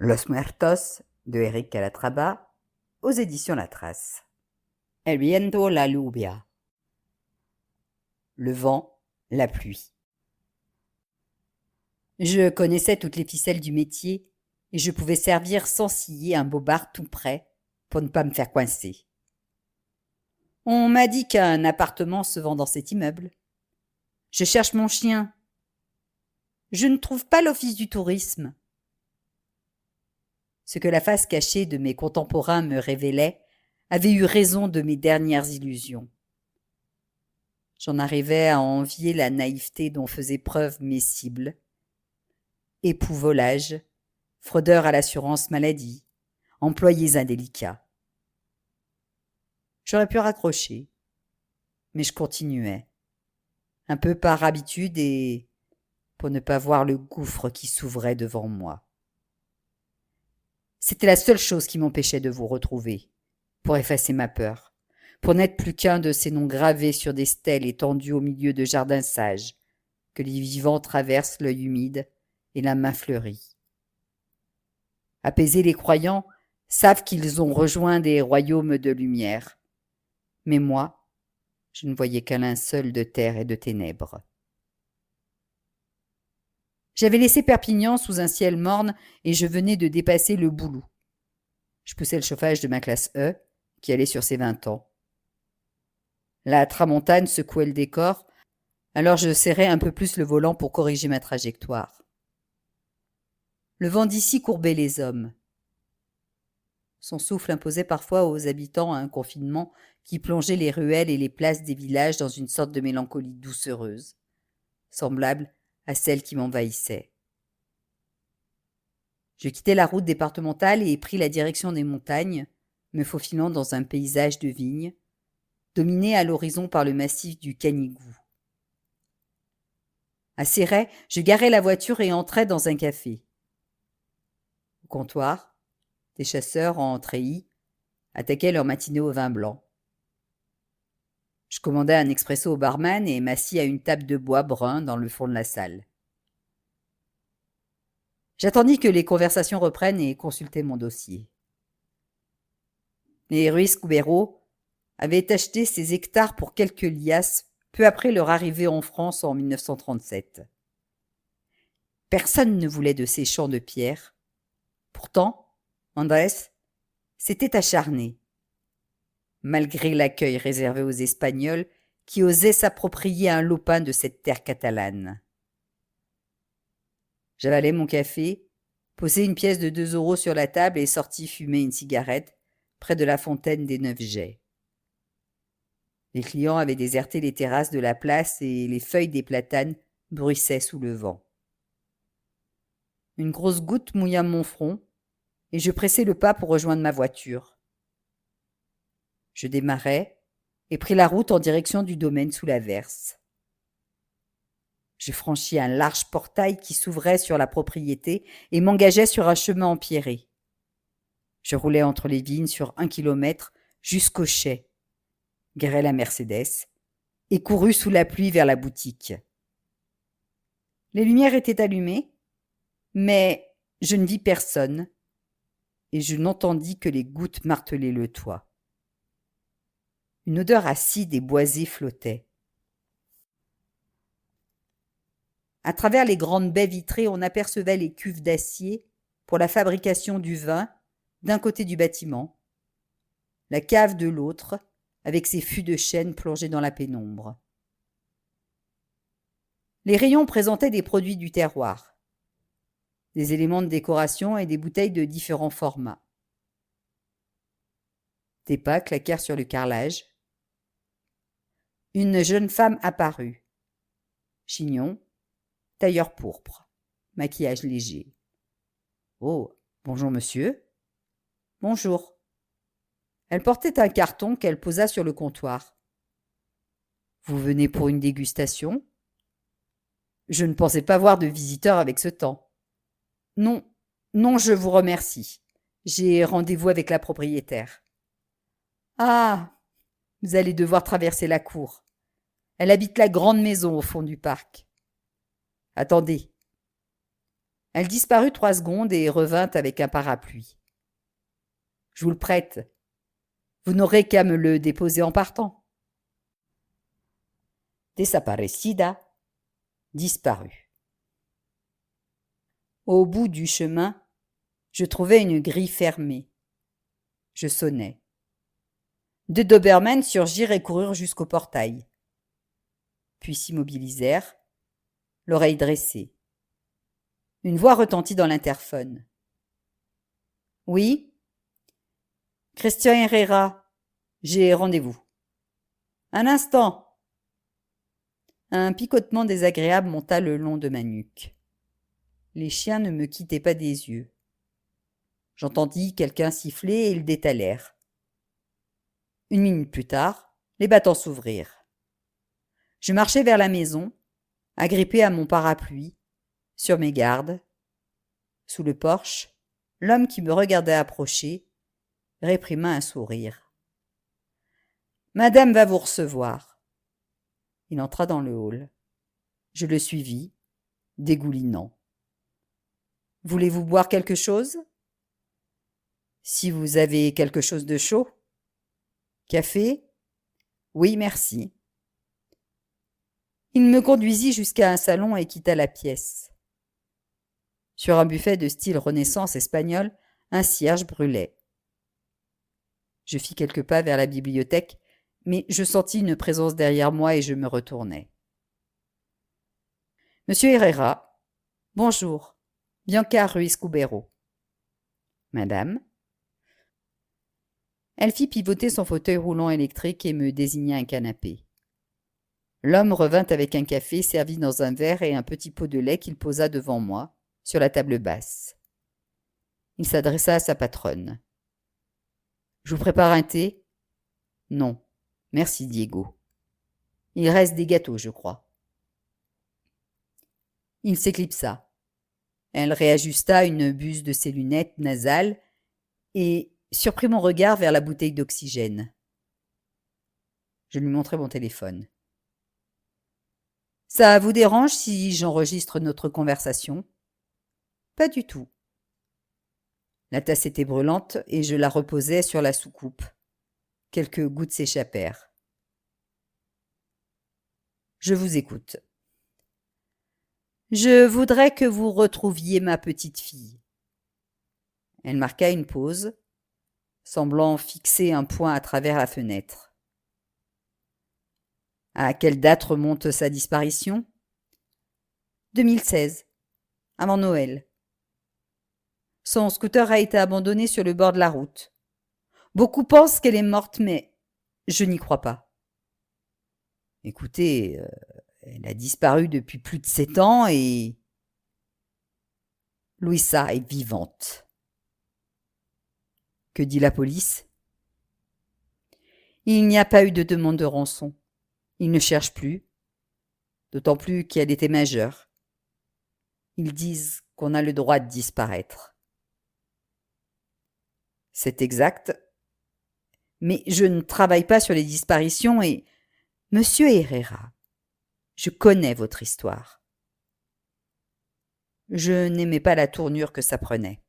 Los Muertos de Eric Calatrava aux éditions La Trace. El viento, la lluvia. Le vent, la pluie. Je connaissais toutes les ficelles du métier et je pouvais servir sans ciller un bobard tout prêt pour ne pas me faire coincer. On m'a dit qu'un appartement se vend dans cet immeuble. Je cherche mon chien. Je ne trouve pas l'office du tourisme. Ce que la face cachée de mes contemporains me révélait avait eu raison de mes dernières illusions. J'en arrivais à envier la naïveté dont faisaient preuve mes cibles. Époux volage, fraudeurs à l'assurance maladie, employés indélicats. J'aurais pu raccrocher, mais je continuais, un peu par habitude et pour ne pas voir le gouffre qui s'ouvrait devant moi. C'était la seule chose qui m'empêchait de vous retrouver, pour effacer ma peur, pour n'être plus qu'un de ces noms gravés sur des stèles étendues au milieu de jardins sages, que les vivants traversent l'œil humide et la main fleurie. Apaisés, les croyants savent qu'ils ont rejoint des royaumes de lumière. Mais moi, je ne voyais qu'un linceul de terre et de ténèbres. J'avais laissé Perpignan sous un ciel morne et je venais de dépasser le Boulou. Je poussais le chauffage de ma classe E, qui allait sur ses 20 ans. La tramontane secouait le décor, alors je serrais un peu plus le volant pour corriger ma trajectoire. Le vent d'ici courbait les hommes. Son souffle imposait parfois aux habitants un confinement qui plongeait les ruelles et les places des villages dans une sorte de mélancolie doucereuse, semblable à celle qui m'envahissait. Je quittai la route départementale et pris la direction des montagnes, me faufilant dans un paysage de vignes, dominé à l'horizon par le massif du Canigou. À Céret, je garai la voiture et entrai dans un café. Au comptoir, des chasseurs en treillis attaquaient leur matinée au vin blanc. Je commandai un expresso au barman et m'assis à une table de bois brun dans le fond de la salle. J'attendis que les conversations reprennent et consultai mon dossier. Les Ruiz Cubero avaient acheté ces hectares pour quelques liasses peu après leur arrivée en France en 1937. Personne ne voulait de ces champs de pierre. Pourtant, Andrés s'était acharné. Malgré l'accueil réservé aux Espagnols qui osaient s'approprier un lopin de cette terre catalane. J'avalai mon café, posai une pièce de 2 € sur la table et sortis fumer une cigarette près de la fontaine des 9 jets. Les clients avaient déserté les terrasses de la place et les feuilles des platanes bruissaient sous le vent. Une grosse goutte mouilla mon front et je pressai le pas pour rejoindre ma voiture. Je démarrai et pris la route en direction du domaine sous l'Averse. Je franchis un large portail qui s'ouvrait sur la propriété et m'engageai sur un chemin empierré. Je roulai entre les vignes sur 1 kilomètre jusqu'au chai, garai la Mercedes et courus sous la pluie vers la boutique. Les lumières étaient allumées, mais je ne vis personne et je n'entendis que les gouttes marteler le toit. Une odeur acide et boisée flottait. À travers les grandes baies vitrées, on apercevait les cuves d'acier pour la fabrication du vin d'un côté du bâtiment, la cave de l'autre, avec ses fûts de chêne plongés dans la pénombre. Les rayons présentaient des produits du terroir, des éléments de décoration et des bouteilles de différents formats. Des pas claquèrent sur le carrelage. Une jeune femme apparut. Chignon, tailleur pourpre, maquillage léger. « Oh, bonjour monsieur. »« Bonjour. » Elle portait un carton qu'elle posa sur le comptoir. « Vous venez pour une dégustation ?»« Je ne pensais pas voir de visiteurs avec ce temps. »« Non, non, je vous remercie. J'ai rendez-vous avec la propriétaire. »« Ah, vous allez devoir traverser la cour. Elle habite la grande maison au fond du parc. » « Attendez. » Elle disparut 3 secondes et revint avec un parapluie. Je vous le prête. Vous n'aurez qu'à me le déposer en partant. Desaparecida disparut. Au bout du chemin, je trouvai une grille fermée. Je sonnai. 2 Dobermans surgirent et coururent jusqu'au portail. Puis s'immobilisèrent, l'oreille dressée. Une voix retentit dans l'interphone. « Oui ? Christian Herrera, j'ai rendez-vous. »« Un instant !» Un picotement désagréable monta le long de ma nuque. Les chiens ne me quittaient pas des yeux. J'entendis quelqu'un siffler et ils détalèrent. 1 minute plus tard, les battants s'ouvrirent. Je marchai vers la maison, agrippé à mon parapluie, sur mes gardes. Sous le porche, l'homme qui me regardait approcher réprima un sourire. « Madame va vous recevoir. » Il entra dans le hall. Je le suivis, dégoulinant. « Voulez-vous boire quelque chose ? » ?»« Si vous avez quelque chose de chaud. »« Café ? » ?»« Oui, merci. » Il me conduisit jusqu'à un salon et quitta la pièce. Sur un buffet de style Renaissance espagnol, un cierge brûlait. Je fis quelques pas vers la bibliothèque, mais je sentis une présence derrière moi et je me retournai. « Monsieur Herrera, bonjour, Bianca Ruiz-Cubero. »« Madame ?» Elle fit pivoter son fauteuil roulant électrique et me désigna un canapé. L'homme revint avec un café servi dans un verre et un petit pot de lait qu'il posa devant moi, sur la table basse. Il s'adressa à sa patronne. « Je vous prépare un thé ? » ?»« Non, merci Diego. Il reste des gâteaux, je crois. » Il s'éclipsa. Elle réajusta une buse de ses lunettes nasales et surprit mon regard vers la bouteille d'oxygène. Je lui montrai mon téléphone. « Ça vous dérange si j'enregistre notre conversation ? » ?»« Pas du tout. » La tasse était brûlante et je la reposai sur la soucoupe. Quelques gouttes s'échappèrent. « Je vous écoute. »« Je voudrais que vous retrouviez ma petite fille. » Elle marqua une pause, semblant fixer un point à travers la fenêtre. « À quelle date remonte sa disparition ? » 2016, avant Noël. Son scooter a été abandonné sur le bord de la route. Beaucoup pensent qu'elle est morte, mais je n'y crois pas. Écoutez, elle a disparu depuis plus de 7 ans et... Luisa est vivante. Que dit la police ? Il n'y a pas eu de demande de rançon. Ils ne cherchent plus, d'autant plus qu'elle était majeure. Ils disent qu'on a le droit de disparaître. C'est exact, mais je ne travaille pas sur les disparitions et... Monsieur Herrera, je connais votre histoire. Je n'aimais pas la tournure que ça prenait.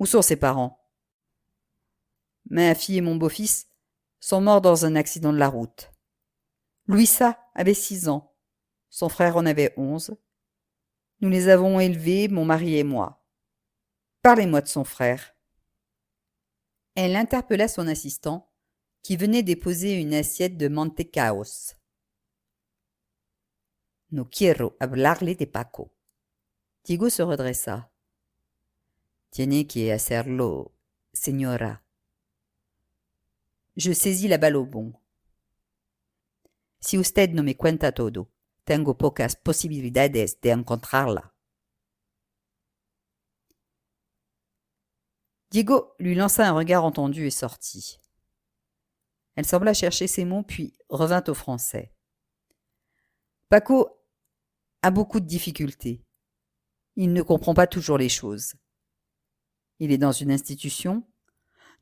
Où sont ses parents ? Ma fille et mon beau-fils sont morts dans un accident de la route. Luisa avait 6 ans, son frère en avait 11. Nous les avons élevés, mon mari et moi. Parlez-moi de son frère. Elle interpella son assistant, qui venait déposer une assiette de mantecaos. No quiero hablarle de Paco. Diego se redressa. Tiene que hacerlo, señora. Je saisis la balle au bond. Si usted no me cuenta todo, tengo pocas posibilidades de encontrarla. Diego lui lança un regard entendu et sortit. Elle sembla chercher ses mots, puis revint au français. Paco a beaucoup de difficultés. Il ne comprend pas toujours les choses. Il est dans une institution ?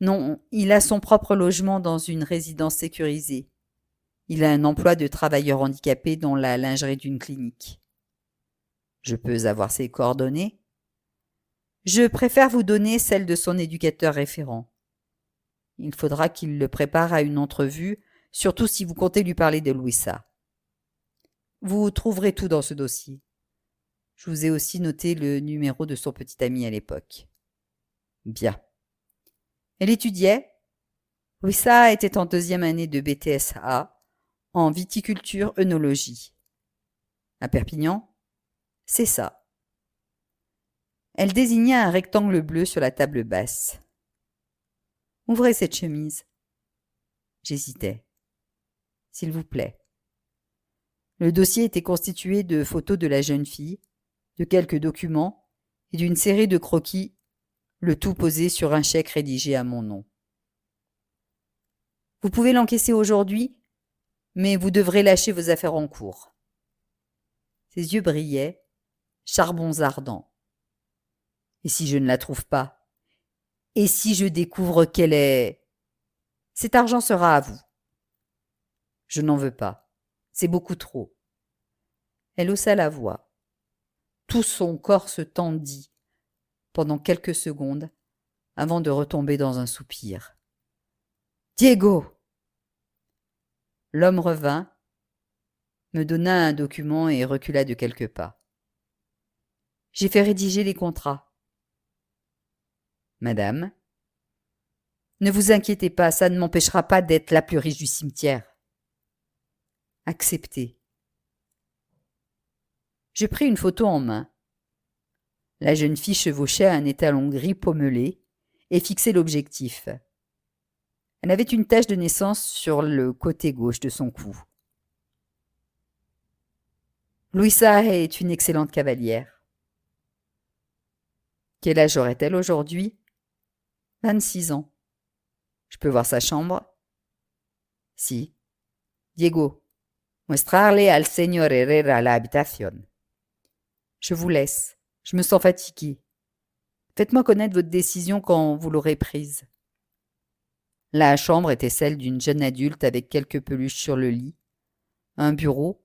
Non, il a son propre logement dans une résidence sécurisée. Il a un emploi de travailleur handicapé dans la lingerie d'une clinique. Je peux avoir ses coordonnées? Je préfère vous donner celle de son éducateur référent. Il faudra qu'il le prépare à une entrevue, surtout si vous comptez lui parler de Louisa. Vous trouverez tout dans ce dossier. Je vous ai aussi noté le numéro de son petit ami à l'époque. Bien. Elle étudiait. Louisa était en 2e année de BTSA en viticulture œnologie. À Perpignan? C'est ça. Elle désigna un rectangle bleu sur la table basse. Ouvrez cette chemise. J'hésitais. S'il vous plaît. Le dossier était constitué de photos de la jeune fille, de quelques documents et d'une série de croquis, le tout posé sur un chèque rédigé à mon nom. Vous pouvez l'encaisser aujourd'hui, mais vous devrez lâcher vos affaires en cours. Ses yeux brillaient, charbons ardents. Et si je ne la trouve pas? Et si je découvre qu'elle est... Cet argent sera à vous. Je n'en veux pas. C'est beaucoup trop. Elle haussa la voix. Tout son corps se tendit pendant quelques secondes avant de retomber dans un soupir. « Diego !» L'homme revint, me donna un document et recula de quelques pas. « J'ai fait rédiger les contrats. »« Madame, ne vous inquiétez pas, ça ne m'empêchera pas d'être la plus riche du cimetière. »« Accepté. » Je pris une photo en main. La jeune fille chevauchait un étalon gris pommelé et fixait l'objectif. Elle avait une tache de naissance sur le côté gauche de son cou. Louisa est une excellente cavalière. Quel âge aurait-elle aujourd'hui? 26 ans. Je peux voir sa chambre? Si. Diego, mostrarle al señor Herrera la habitación. Je vous laisse. Je me sens fatiguée. Faites-moi connaître votre décision quand vous l'aurez prise. La chambre était celle d'une jeune adulte avec quelques peluches sur le lit, un bureau,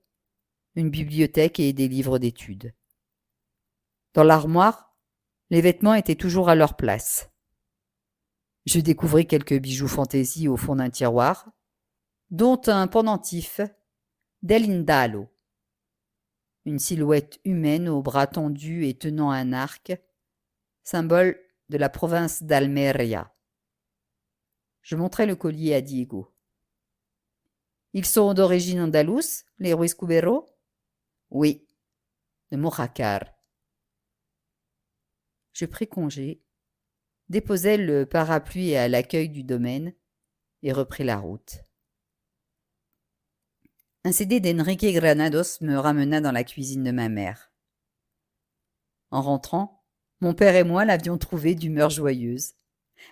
une bibliothèque et des livres d'études. Dans l'armoire, les vêtements étaient toujours à leur place. Je découvris quelques bijoux fantaisie au fond d'un tiroir, dont un pendentif d'Elindalo, une silhouette humaine aux bras tendus et tenant un arc, symbole de la province d'Almeria. Je montrai le collier à Diego. « Ils sont d'origine andalouse, les Ruiz Cubero ?»« Oui, de Mojácar. » Je pris congé, déposai le parapluie à l'accueil du domaine et repris la route. Un CD d'Enrique Granados me ramena dans la cuisine de ma mère. En rentrant, mon père et moi l'avions trouvée d'humeur joyeuse.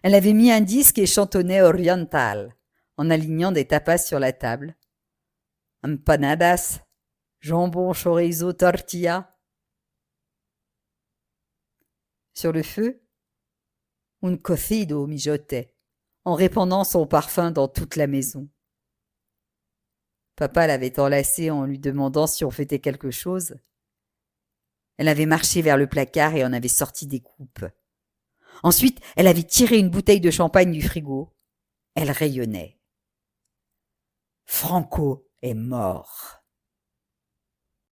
Elle avait mis un disque et chantonnait Oriental, en alignant des tapas sur la table. Empanadas, jambon, chorizo, tortilla. Sur le feu, un cocido mijotait, en répandant son parfum dans toute la maison. Papa l'avait enlacée en lui demandant si on fêtait quelque chose. Elle avait marché vers le placard et en avait sorti des coupes. Ensuite, elle avait tiré une bouteille de champagne du frigo. Elle rayonnait. Franco est mort.